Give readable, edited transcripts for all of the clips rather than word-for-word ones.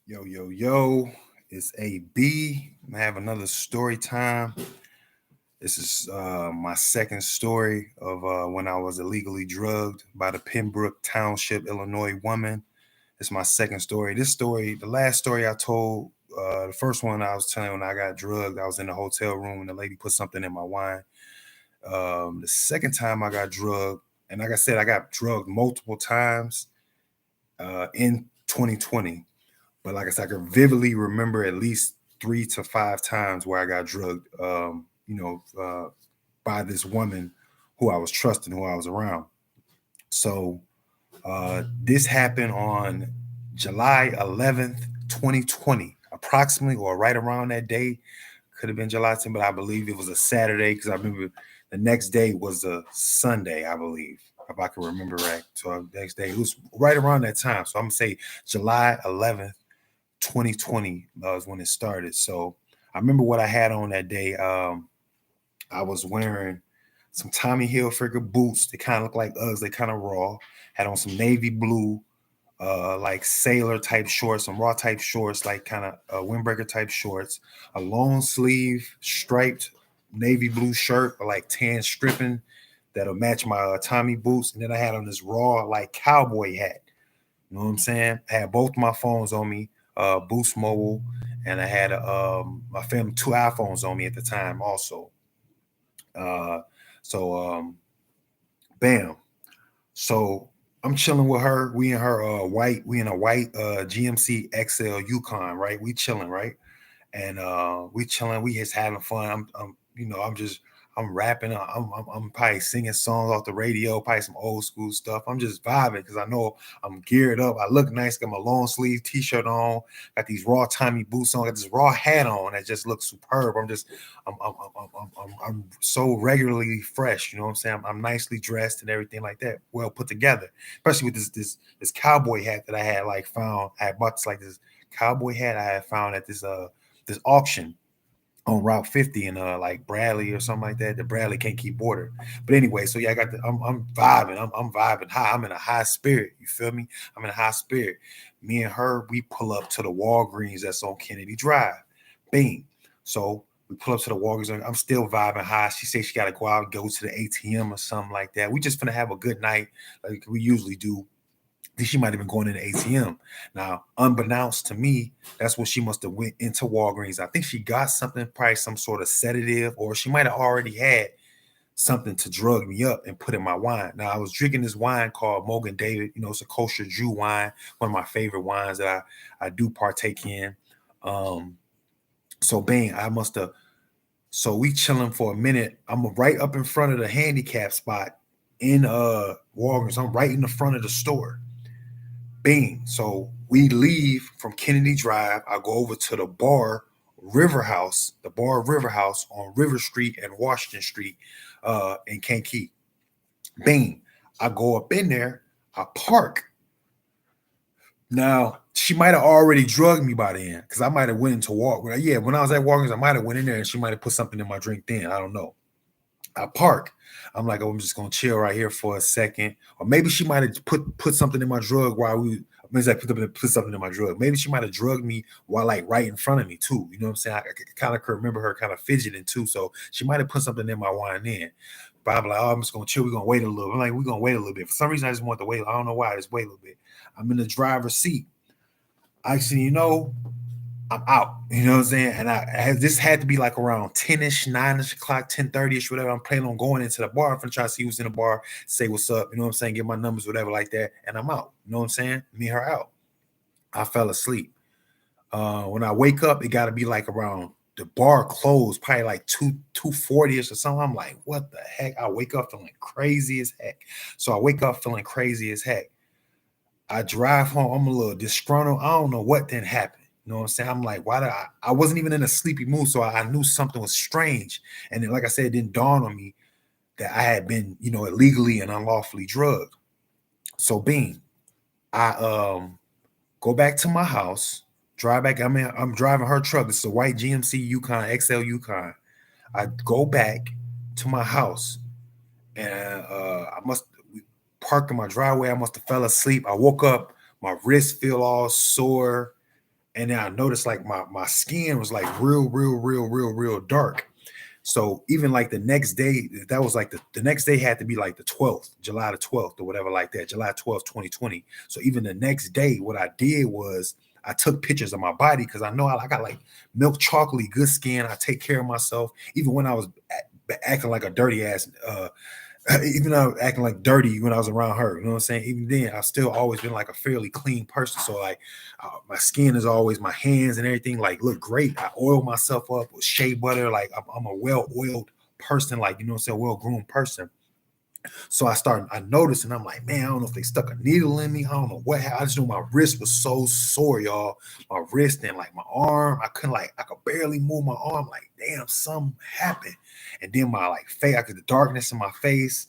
Yo, yo, yo, it's AB. I have another story time. This is my second story of when I was illegally drugged by the Pembroke Township, Illinois woman. It's my second story. This story, the last story I told, the first one I was telling when I got drugged, I was in the hotel room and the lady put something in my wine. The second time I got drugged, and like I said, I got drugged multiple times in 2020. But like I said, I can vividly remember at least 3 to 5 times where I got drugged, by this woman who I was trusting, who I was around. So this happened on July 11th, 2020, approximately, or right around that day. Could have been July 10th, but I believe it was a Saturday because I remember the next day was a Sunday, I believe, if I can remember right. So the next day, it was right around that time. So I'm going to say July 11th, 2020 was when it started. So I remember what I had on that day. I was wearing some Tommy Hilfiger boots. They kind of look like Uggs. They kind of raw. Had on some navy blue, like sailor type shorts, some raw type shorts, like kind of windbreaker type shorts. A long sleeve striped navy blue shirt, or like tan stripping that'll match my Tommy boots. And then I had on this raw like cowboy hat. You know what I'm saying? I had both my phones on me, Boost Mobile, and I had my family 2 iPhones on me at the time also. Uh, so bam. So I'm chilling with her. We in her we in a white GMC XL Yukon, right? We chilling, right? And we chilling. We just having fun. I'm rapping. I'm probably singing songs off the radio, probably some old school stuff. I'm just vibing because I know I'm geared up. I look nice. Got my long sleeve T-shirt on. Got these raw Tommy boots on. Got this raw hat on that just looks superb. I'm so regularly fresh. You know what I'm saying? I'm nicely dressed and everything like that. Well put together, especially with this cowboy hat that I had like found. I had bought this cowboy hat I had found at this auction on Route 50 in like Bradley or something like that. The Bradley KANKAKEE border. But anyway, so yeah, I'm vibing. I'm vibing high. I'm in a high spirit. You feel me? I'm in a high spirit. Me and her, we pull up to the Walgreens that's on Kennedy Drive. Bing. So we pull up to the Walgreens. I'm still vibing high. She says she gotta go out, go to the ATM or something like that. We just finna have a good night, like we usually do. She might have been going in the ATM. Now, unbeknownst to me, that's what she must have went into Walgreens. I think she got something, probably some sort of sedative, or she might have already had something to drug me up and put in my wine. Now, I was drinking this wine called Mogan David. You know, it's a kosher Jew wine, one of my favorite wines that I do partake in. Um, so bang, I must have. So we chilling for a minute. I'm right up in front of the handicap spot in Walgreens. I'm right in the front of the store. Bing. So we leave from Kennedy Drive. I go over to the bar Riverhouse, the bar Riverhouse on River Street and Washington Street in Kankakee. Bing. I go up in there. I park. Now she might have already drugged me by then because I might have went into Walgreens. Yeah, when I was at Walgreens, I might have went in there and she might have put something in my drink then. I don't know. I park. I'm like, oh, I'm just gonna chill right here for a second, or maybe she might have put something in my drug while we. Maybe I put something in my drug. Maybe she might have drugged me while like right in front of me too. You know what I'm saying? I kind of remember her kind of fidgeting too, so she might have put something in my wine then. But I'm like, oh, I'm just gonna chill. We're gonna wait a little. I'm like, we're gonna wait a little bit. For some reason, I just want to wait. I don't know why. I just wait a little bit. I'm in the driver's seat. I see, I'm out. You know what I'm saying? And this had to be like around 10ish, 9ish o'clock, 10:30ish, whatever. I'm planning on going into the bar. I'm gonna try to see who's in the bar, say what's up, you know what I'm saying, get my numbers, whatever, like that. And I'm out. You know what I'm saying? Me and her out. I fell asleep. When I wake up, it gotta be like around the bar closed, probably like 2:40ish or something. I'm like, what the heck? I wake up feeling crazy as heck. So I wake up feeling crazy as heck. I drive home. I'm a little disgruntled. I don't know what then happened. You know what I'm saying? I'm like, why did I wasn't even in a sleepy mood, so I knew something was strange. And then, like I said, it didn't dawn on me that I had been, illegally and unlawfully drugged. So Bean, I go back to my house, drive back. I mean, I'm driving her truck. It's a white GMC Yukon, XL Yukon. I go back to my house and I must parked in my driveway. I must have fell asleep. I woke up, my wrist feel all sore. And then I noticed like my skin was like real dark. So even like the next day, that was like the next day had to be like the 12th, July the 12th or whatever like that, July 12th, 2020. So even the next day, what I did was I took pictures of my body because I know I got like milk chocolatey good skin. I take care of myself. Even when I was acting like a dirty ass, even though I was acting like dirty when I was around her, you know what I'm saying? Even then, I've still always been like a fairly clean person. So like my skin is always, my hands and everything like look great. I oil myself up with shea butter. Like I'm a well-oiled person, like, you know what I'm saying, well-groomed person. So I noticed, and I'm like, man, I don't know if they stuck a needle in me. I don't know what happened. I just knew my wrist was so sore, y'all. My wrist and like my arm, I could barely move my arm. Like, damn, something happened. And then my like face, I could the darkness in my face.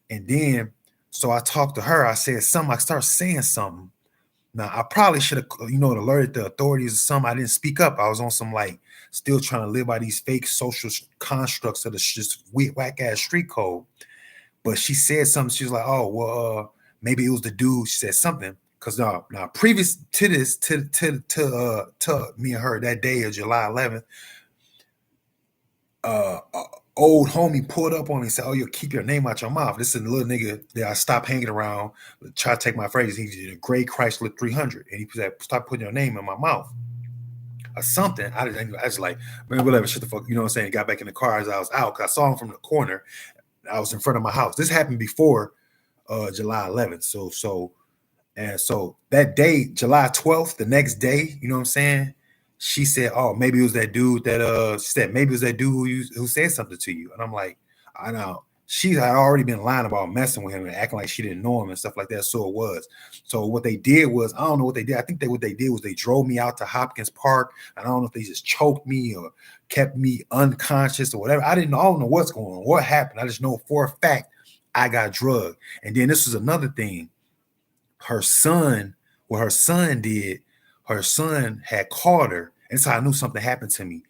And then, so I talked to her. I said something. I started saying something. Now, I probably should have, alerted the authorities or something. I didn't speak up. I was on some like still trying to live by these fake social constructs of the just whack ass street code. But she said something. She was like, "Oh, well, maybe it was the dude." She said something because now previous to this, to me and her that day of July 11th, old homie pulled up on me and said, "Oh, you'll keep your name out your mouth." This is the little nigga that I stopped hanging around, try to take my phrase. He's a gray Chrysler 300, and he said, "Stop putting your name in my mouth." Or something. I was like, man, whatever, shut the fuck, you know what I'm saying? Got back in the car as I was out because I saw him from the corner. I was in front of my house. This happened before July 11th. So that day, July 12th, the next day, you know what I'm saying? She said, "Oh, maybe it was that dude that she said maybe it was that dude who said something to you." And I'm like, I know she had already been lying about messing with him and acting like she didn't know him and stuff like that. So it was. So what they did was, I don't know what they did. I think what they did was they drove me out to Hopkins Park. I don't know if they just choked me or kept me unconscious or whatever. I don't know what's going on, what happened. I just know for a fact I got drugged. And then this was another thing. Her son, what her son did, her son had called her. And so I knew something happened to me.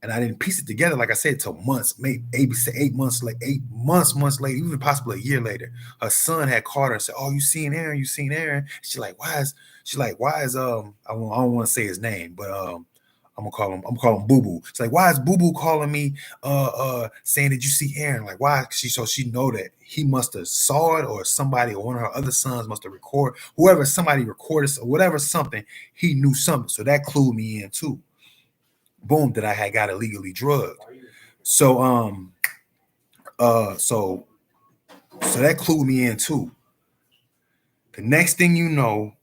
And I didn't piece it together, like I said, till months, maybe 8 months, like 8 months later, even possibly a year later. Her son had called her and said, "Oh, you seen Aaron? You seen Aaron?" She's like, why is I don't want to say his name, but I'm gonna call him Boo Boo. It's like, why is Boo Boo calling me saying, "Did you see Aaron?" Like, why? She know that he must have saw it, or somebody or one of her other sons must have recorded, whoever, somebody recorded or whatever, something. He knew something. So that clued me in too. Boom, that I had got illegally drugged. So so that clued me in too. The next thing you know,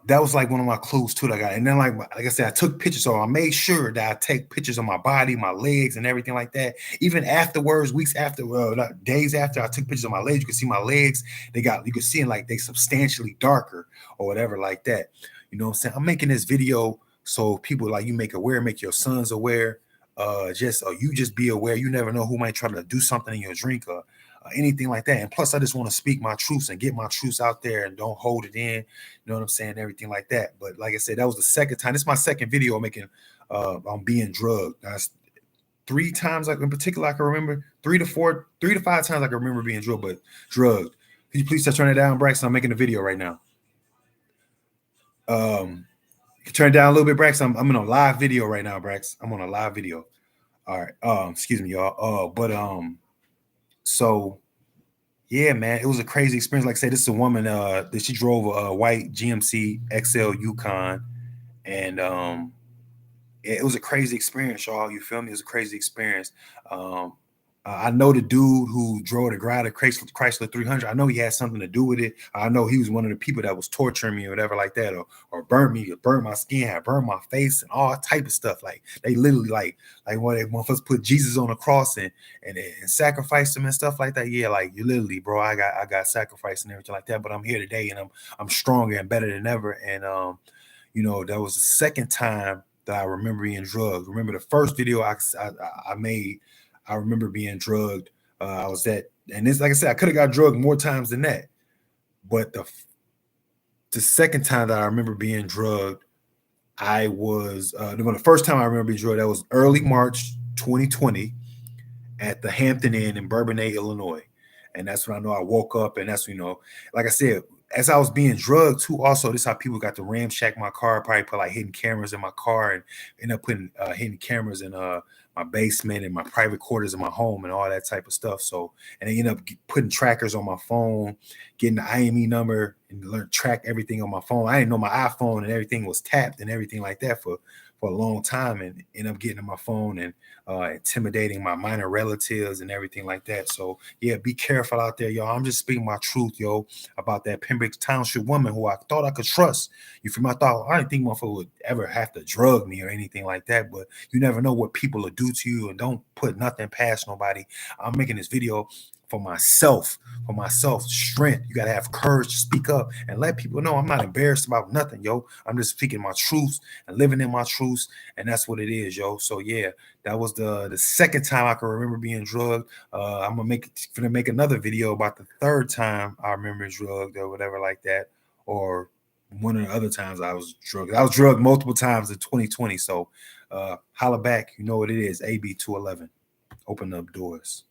that was like one of my clues too that I got. And then like I said, I took pictures. So I made sure that I take pictures of my body, my legs, and everything like that. Even afterwards, weeks after, days after I took pictures of my legs, you can see my legs. You could see like they substantially darker or whatever like that. You know what I'm saying? I'm making this video so people like you make your sons aware. You just be aware. You never know who might try to do something in your drink or anything like that. And plus, I just want to speak my truths and get my truths out there and don't hold it in. You know what I'm saying? Everything like that. But like I said, that was the second time. This is my second video I'm making on being drugged. That's 3 times, like in particular, I can remember 3 to 5 times I can remember being drugged. But drugged. Could you please turn it down, Braxton? I'm making a video right now. You can turn it down a little bit, Brax. I'm in a live video right now, Brax. I'm on a live video. All right. Excuse me, y'all. So yeah, man, it was a crazy experience. Like I said, this is a woman that she drove a white GMC XL Yukon, and it was a crazy experience, y'all. You feel me? It was a crazy experience. I know the dude who drove the Chrysler 300. I know he had something to do with it. I know he was one of the people that was torturing me or whatever like that, or burnt me, or burnt my skin, burned my face, and all type of stuff. Like they literally like when they want us put Jesus on the cross and sacrifice him and stuff like that. Yeah, like you literally, bro. I got sacrificed and everything like that. But I'm here today and I'm stronger and better than ever. And that was the second time that I remember being drugged. Remember the first video I made. I remember being drugged. I was and this, like I said, I could have got drugged more times than that. But the second time that I remember being drugged, I was the first time I remember being drugged, that was early March 2020 at the Hampton Inn in Bourbonnais, Illinois. And that's when I know I woke up, and that's like I said, as I was being drugged too, also, this is how people got to ramshack my car, probably put like hidden cameras in my car and end up putting hidden cameras in my basement and my private quarters in my home and all that type of stuff. So, and they end up putting trackers on my phone, getting the IME number and track everything on my phone. I didn't know my iPhone and everything was tapped and everything like that for a long time, and end up getting on my phone and intimidating my minor relatives and everything like that. So yeah, be careful out there, y'all. I'm just speaking my truth, yo, about that Pembroke Township woman who I thought I could trust. You feel me? I didn't think motherfucker would ever have to drug me or anything like that, but you never know what people will do to you, and don't put nothing past nobody. I'm making this video for myself strength. You got to have courage to speak up and let people know I'm not embarrassed about nothing, yo. I'm just speaking my truths and living in my truths, and that's what it is, yo. So yeah, that was the second time I can remember being drugged. I'm gonna make another video about the third time I remember drugged or whatever like that, or one of the other times I was drugged. I was drugged multiple times in 2020. So holla back, you know what it is. AB 211. Open up doors.